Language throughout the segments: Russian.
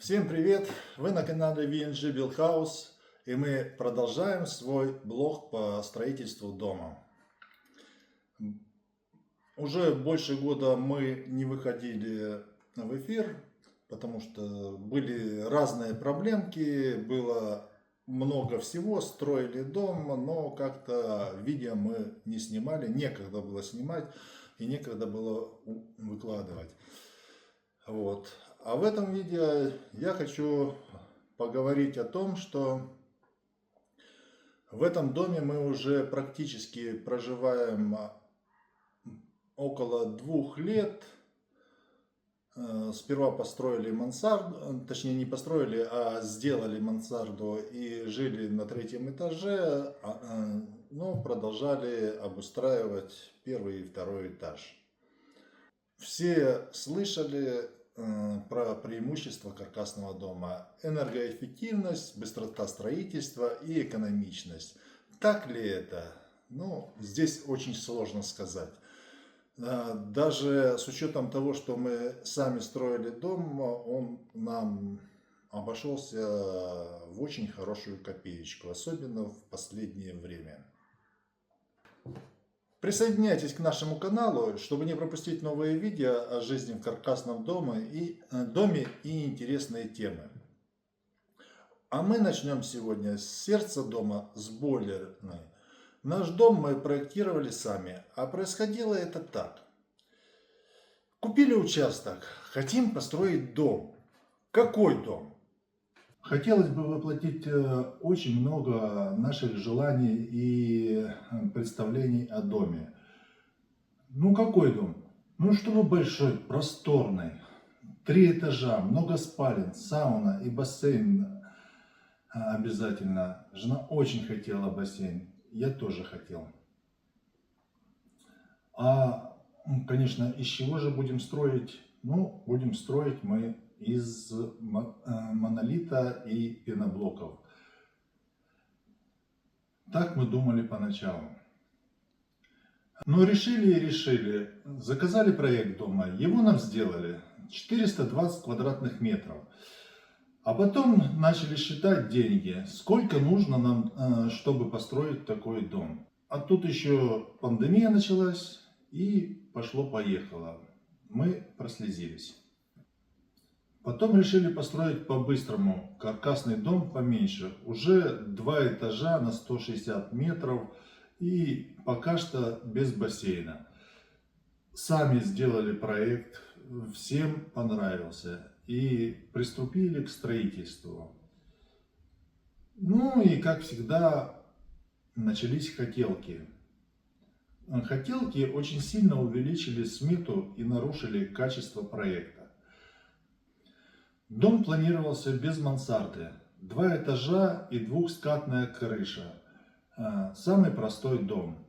Всем привет! Вы на канале VNG Build House, и мы продолжаем свой блог по строительству дома. Уже больше года мы не выходили в эфир, потому что были разные проблемки, было много всего, строили дом, но как-то видео мы не снимали, некогда было снимать и некогда было выкладывать. Вот. А в этом видео я хочу поговорить о том, что в этом доме мы уже практически проживаем около 2 лет. Сперва построили мансарду, точнее не построили, а сделали мансарду и жили на 3-м этаже, но продолжали обустраивать 1-й и 2-й этаж. Все слышали про преимущества каркасного дома: энергоэффективность, быстрота строительства и экономичность. Так ли это? Ну, здесь очень сложно сказать. Даже с учетом того, что мы сами строили дом, он нам обошелся в очень хорошую копеечку, особенно в последнее время. Присоединяйтесь к нашему каналу, чтобы не пропустить новые видео о жизни в каркасном доме и интересные темы. А мы начнем сегодня с сердца дома, с бойлерной. Наш дом мы проектировали сами, а происходило это так. Купили участок, хотим построить дом. Какой дом? Хотелось бы воплотить очень много наших желаний и представлений о доме. Ну какой дом? Ну чтобы большой, просторный, 3 этажа, много спален, сауна и бассейн обязательно. Жена очень хотела бассейн, я тоже хотел. Конечно, из чего же будем строить? Ну, будем строить мы из монолита и пеноблоков. Так мы думали поначалу. Но решили и решили. Заказали проект дома, его нам сделали. 420 квадратных метров. А потом начали считать деньги, сколько нужно нам, чтобы построить такой дом. А тут еще пандемия началась, и пошло-поехало. Мы прослезились. Потом решили построить по-быстрому каркасный дом поменьше. Уже 2 этажа на 160 метров и пока что без бассейна. Сами сделали проект, всем понравился и приступили к строительству. Ну и как всегда начались хотелки. Хотелки очень сильно увеличили смету и нарушили качество проекта. Дом планировался без мансарды, 2 этажа и 2-скатная крыша. Самый простой дом.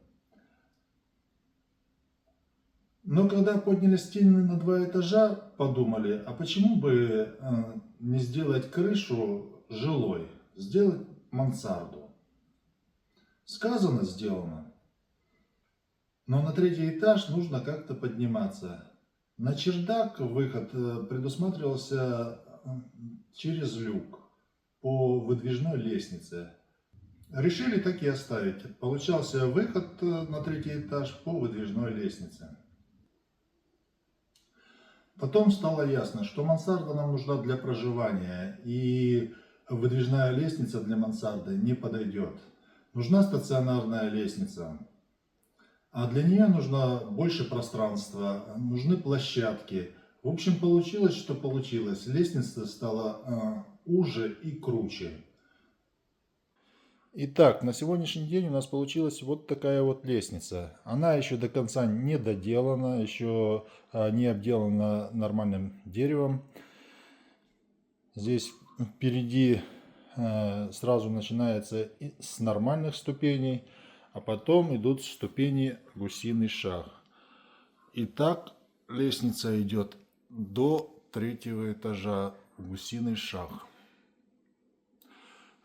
Но когда подняли стены на 2 этажа, подумали, а почему бы не сделать крышу жилой, сделать мансарду. Сказано, сделано. Но на 3-й этаж нужно как-то подниматься. На чердак выход предусматривался через люк по выдвижной лестнице. Решили так и оставить. Получался выход на 3-й этаж по выдвижной лестнице. Потом стало ясно, что мансарда нам нужна для проживания, и выдвижная лестница для мансарды не подойдет. Нужна стационарная лестница. А для нее нужно больше пространства, нужны площадки. В общем, получилось, что получилось. Лестница стала уже и круче. Итак, на сегодняшний день у нас получилась вот такая вот лестница. Она еще до конца не доделана, еще не обделана нормальным деревом. Здесь впереди сразу начинается с нормальных ступеней, а потом идут ступени гусиный шаг. И так лестница идет до 3-го этажа, гусиный шаг.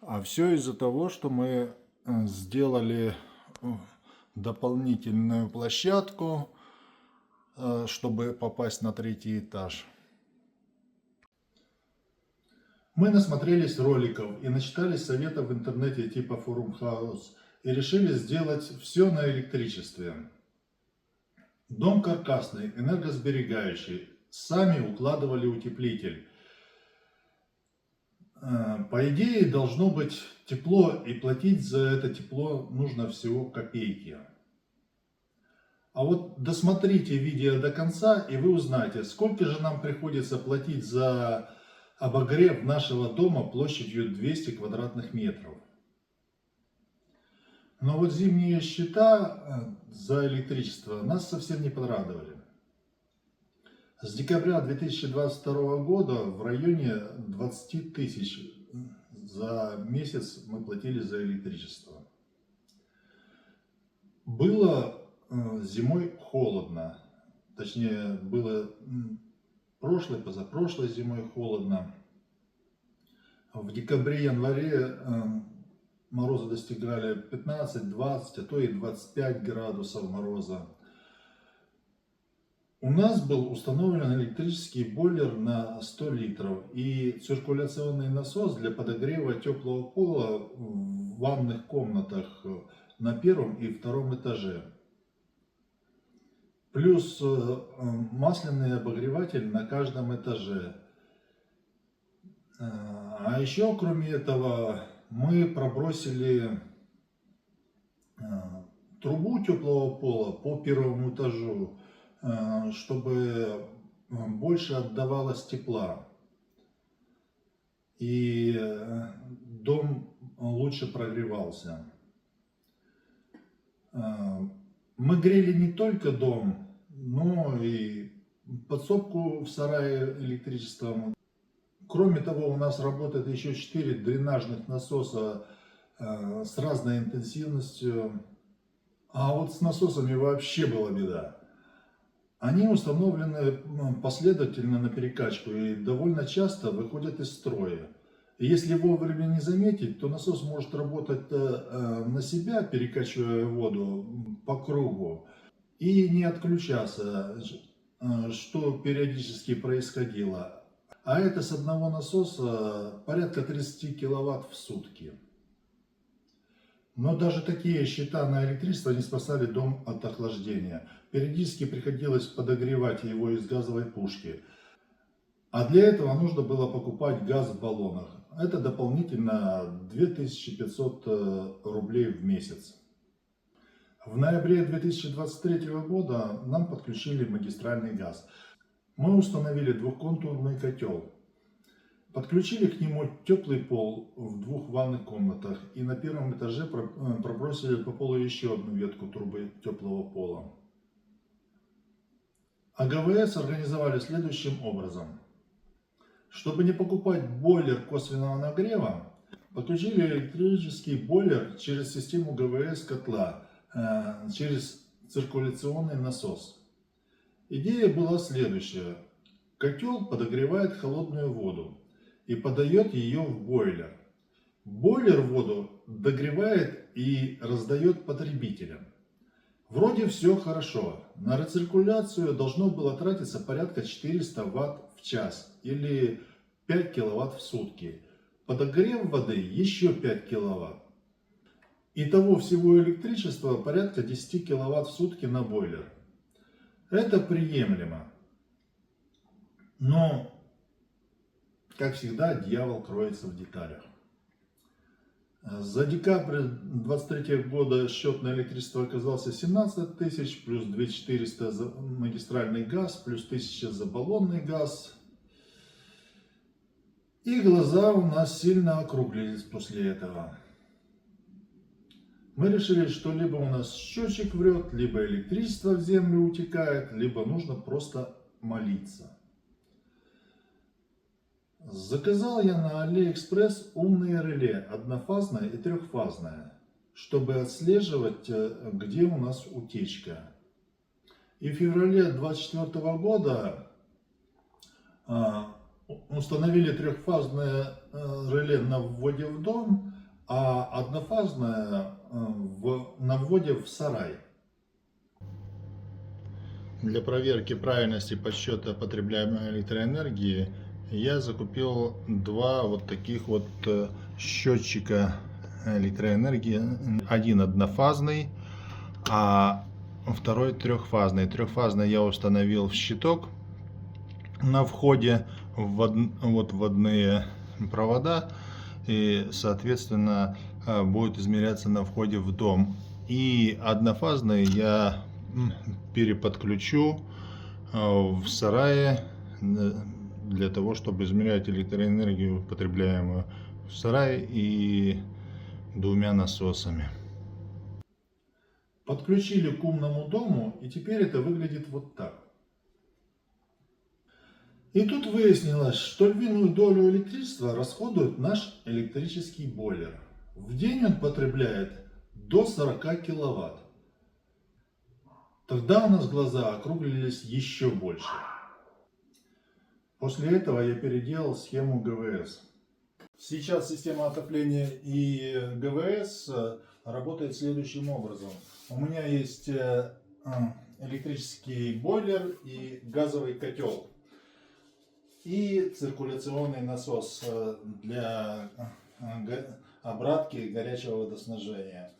А все из-за того, что мы сделали дополнительную площадку, чтобы попасть на 3-й этаж. Мы насмотрелись роликов и начитались советов в интернете типа Forum House и решили сделать все на электричестве. Дом каркасный, энергосберегающий, сами укладывали утеплитель. По идее должно быть тепло, и платить за это тепло нужно всего копейки. А вот досмотрите видео до конца, и вы узнаете, сколько же нам приходится платить за обогрев нашего дома площадью 200 квадратных метров. Но вот зимние счета за электричество нас совсем не порадовали. С декабря 2022 года в районе 20 тысяч за месяц мы платили за электричество. Было зимой холодно, точнее было прошлой, позапрошлой зимой холодно. В декабре-январе морозы достигали 15-20, а то и 25 градусов мороза. У нас был установлен электрический бойлер на 100 литров и циркуляционный насос для подогрева теплого пола в ванных комнатах на первом и втором этаже. Плюс масляный обогреватель на каждом этаже. А еще, кроме этого, мы пробросили трубу теплого пола по первому этажу, чтобы больше отдавалось тепла. И дом лучше прогревался. Мы грели не только дом, но и подсобку в сарае электричеством. Кроме того, у нас работает еще 4 дренажных насоса с разной интенсивностью. А вот с насосами вообще была беда. Они установлены последовательно на перекачку и довольно часто выходят из строя. И если вовремя не заметить, то насос может работать на себя, перекачивая воду по кругу, и не отключаться, что периодически происходило. А это с одного насоса порядка 30 киловатт в сутки. Но даже такие счета на электричество не спасали дом от охлаждения. Периодически приходилось подогревать его из газовой пушки. А для этого нужно было покупать газ в баллонах. Это дополнительно 2500 рублей в месяц. В ноябре 2023 года нам подключили магистральный газ. Мы установили двухконтурный котел. Подключили к нему теплый пол в 2 ванных комнатах и на первом этаже пробросили по полу еще одну ветку трубы теплого пола. А ГВС организовали следующим образом. Чтобы не покупать бойлер косвенного нагрева, подключили электрический бойлер через систему ГВС котла, через циркуляционный насос. Идея была следующая. Котел подогревает холодную воду и подает ее в бойлер. Бойлер воду догревает и раздает потребителям. Вроде все хорошо. На рециркуляцию должно было тратиться порядка 400 Вт в час или 5 киловатт в сутки. Подогрев воды еще 5 киловатт. Итого всего электричества порядка 10 киловатт в сутки на бойлер. Это приемлемо. Но, как всегда, дьявол кроется в деталях. За декабрь 2023 года счет на электричество оказался 17 тысяч, плюс 2400 за магистральный газ, плюс 1000 за баллонный газ. И глаза у нас сильно округлились после этого. Мы решили, что либо у нас счетчик врет, либо электричество в землю утекает, либо нужно просто молиться. Заказал я на Алиэкспресс умные реле, однофазное и трехфазное, чтобы отслеживать, где у нас утечка. И в феврале 2024 года установили трехфазное реле на вводе в дом, а однофазное на вводе в сарай. Для проверки правильности подсчета потребляемой электроэнергии Я закупил два вот таких вот счетчика электроэнергии. Один однофазный, а второй трехфазный. Трехфазный я установил в щиток на входе вот вводные провода, и соответственно будет измеряться на входе в дом. И однофазный я переподключу в сарае для того, чтобы измерять электроэнергию, потребляемую в сарае, и двумя насосами. Подключили к умному дому, и теперь это выглядит вот так. И тут выяснилось, что львиную долю электричества расходует наш электрический бойлер. В день он потребляет до 40 киловатт. Тогда у нас глаза округлились еще больше. После этого я переделал схему ГВС. Сейчас система отопления и ГВС работает следующим образом. У меня есть электрический бойлер и газовый котел. И циркуляционный насос для обратки горячего водоснабжения.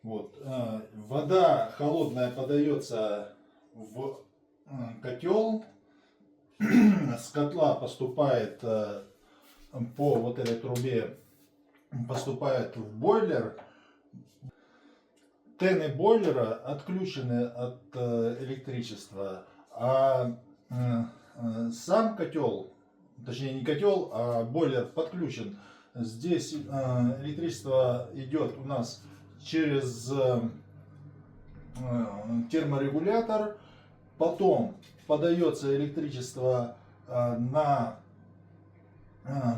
Вот. Вода холодная подается в котел, с котла поступает по вот этой трубе, поступает в бойлер. Тены бойлера отключены от электричества, а сам котел, точнее не котел, а бойлер подключен. Здесь электричество идет у нас через терморегулятор, потом подается электричество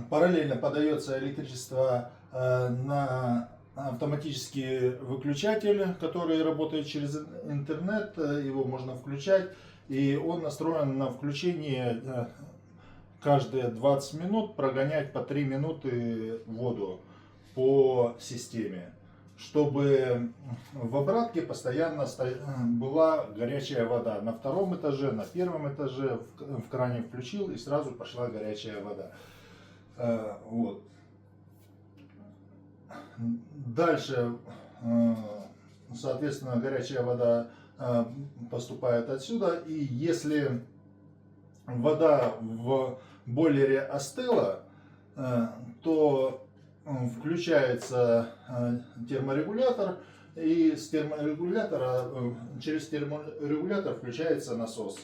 параллельно подается электричество на автоматический выключатель, который работает через интернет, его можно включать, и он настроен на включение каждые 20 минут, прогонять по 3 минуты воду по системе, чтобы в обратке постоянно была горячая вода. На втором этаже, на первом этаже в кране включил, и сразу пошла горячая вода. Вот. Дальше, соответственно, горячая вода поступает отсюда, и если вода в бойлере остыла, то включается терморегулятор, и с терморегулятора, через терморегулятор включается насос.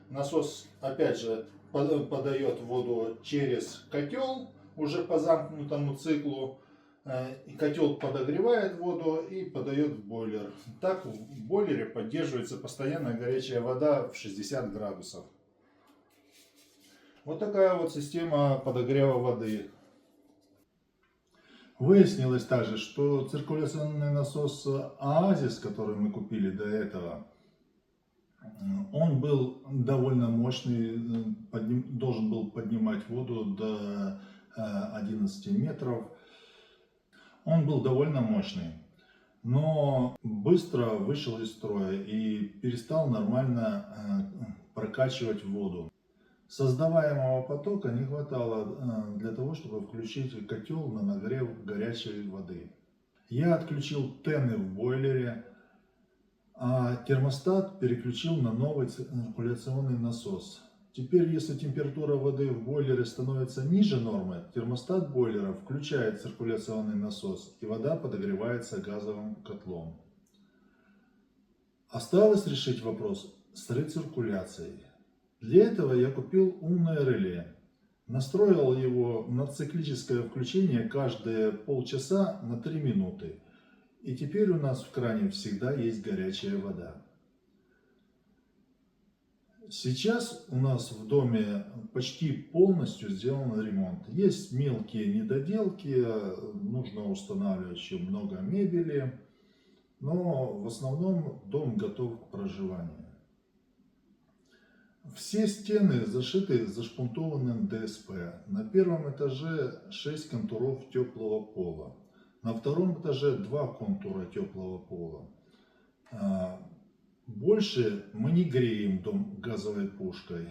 Насос опять же подает воду через котел уже по замкнутому циклу. Котел подогревает воду и подает в бойлер. Так в бойлере поддерживается постоянная горячая вода в 60 градусов. Вот такая вот система подогрева воды. Выяснилось также, что циркуляционный насос Оазис, который мы купили до этого, он был довольно мощный, должен был поднимать воду до 11 метров. Он был довольно мощный, но быстро вышел из строя и перестал нормально прокачивать воду. Создаваемого потока не хватало для того, чтобы включить котел на нагрев горячей воды. Я отключил тены в бойлере, а термостат переключил на новый циркуляционный насос. Теперь, если температура воды в бойлере становится ниже нормы, термостат бойлера включает циркуляционный насос, и вода подогревается газовым котлом. Осталось решить вопрос с рециркуляцией. Для этого я купил умное реле. Настроил его на циклическое включение каждые полчаса на 3 минуты. И теперь у нас в кране всегда есть горячая вода. Сейчас у нас в доме почти полностью сделан ремонт. Есть мелкие недоделки, нужно устанавливать еще много мебели, но в основном дом готов к проживанию. Все стены зашиты зашпунтованным ДСП. На первом этаже 6 контуров теплого пола. На втором этаже 2 контура теплого пола. Больше мы не греем дом газовой пушкой.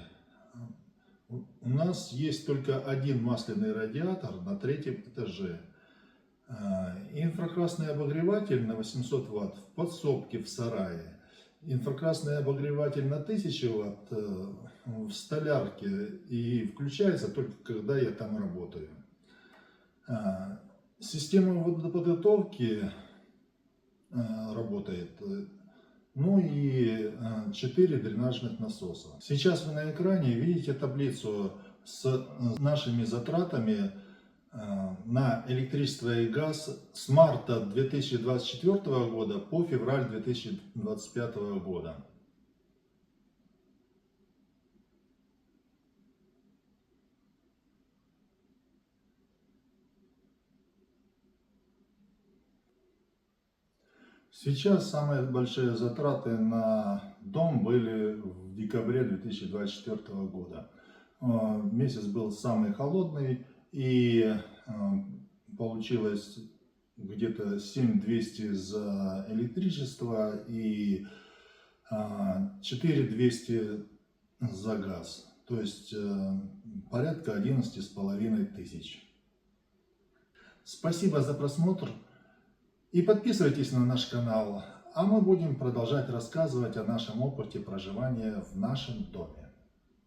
У нас есть только один масляный радиатор на третьем этаже. Инфракрасный обогреватель на 800 Вт в подсобке в сарае. Инфракрасный обогреватель на 1000 Вт в столярке и включается только когда я там работаю. Система водоподготовки работает, ну и 4 дренажных насоса. Сейчас вы на экране видите таблицу с нашими затратами на электричество и газ с марта 2024 года по февраль 2025 года. Сейчас самые большие затраты на дом были в декабре 2024 года. Месяц был самый холодный, и получилось где-то 7200 за электричество и 4200 за газ. То есть порядка 11,5 тысяч. Спасибо за просмотр. И подписывайтесь на наш канал, а мы будем продолжать рассказывать о нашем опыте проживания в нашем доме.